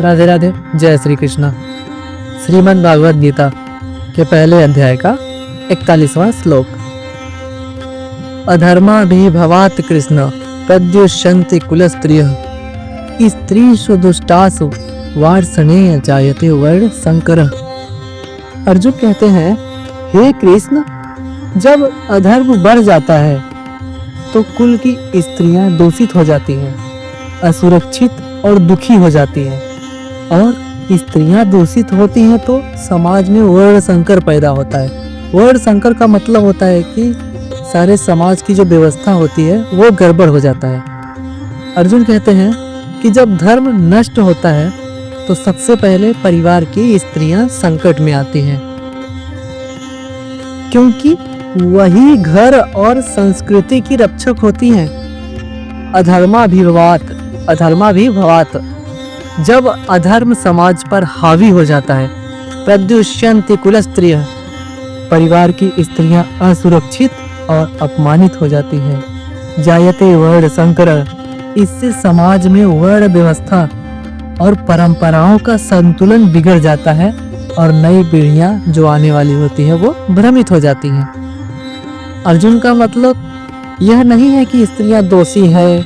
राधे राधे। जय श्री कृष्णा। श्रीमद् भागवत गीता के पहले अध्याय का 41वां श्लोक। अधर्माभिभवात् कृष्ण प्रद्युष्यन्ति कुलस्त्रियः स्त्रीषु दुष्टासु वार्ष्णेय जायते वर्ण संकरः। अर्जुन कहते हैं, हे कृष्ण, जब अधर्म बढ़ जाता है तो कुल की स्त्रियां दूषित हो जाती हैं, असुरक्षित और दुखी हो जाती हैं, और स्त्रियां दूषित होती हैं तो समाज में वर्ण संकर पैदा होता है। वर्ण संकर का मतलब होता है कि सारे समाज की जो व्यवस्था होती है वो गड़बड़ हो जाता है। अर्जुन कहते हैं कि जब धर्म नष्ट होता है तो सबसे पहले परिवार की स्त्रियां संकट में आती हैं, क्योंकि वही घर और संस्कृति की रक्षक होती हैं। अधर्माभिभवात् जब अधर्म समाज पर हावी हो जाता है, प्रद्युष्यन्ति कुलस्त्रियः परिवार की स्त्रियां असुरक्षित और अपमानित हो जाती हैं। जायते वर्ण संकरः इससे समाज में वर्ण व्यवस्था और परंपराओं का संतुलन बिगड़ जाता है और नई पीढ़ियां जो आने वाली होती हैं वो भ्रमित हो जाती हैं। अर्जुन का मतलब यह नहीं है कि स्त्रियां दोषी है,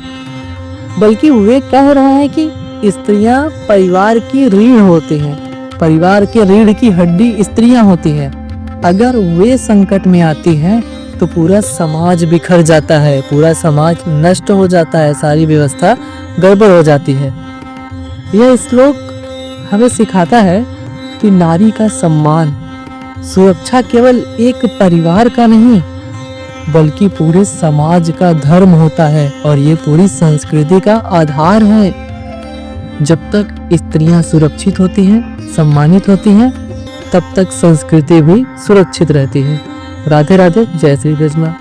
बल्कि वे कह रहे हैं कि स्त्रियां परिवार की रीढ़ होती हैं, परिवार के रीढ़ की हड्डी स्त्रियां होती हैं। अगर वे संकट में आती हैं तो पूरा समाज बिखर जाता है, पूरा समाज नष्ट हो जाता है, सारी व्यवस्था गड़बड़ हो जाती है। यह श्लोक हमें सिखाता है कि नारी का सम्मान, सुरक्षा केवल एक परिवार का नहीं बल्कि पूरे समाज का धर्म होता है, और ये पूरी संस्कृति का आधार है। जब तक स्त्रियां सुरक्षित होती हैं, सम्मानित होती हैं, तब तक संस्कृति भी सुरक्षित रहती है। राधे राधे। जय श्री कृष्ण।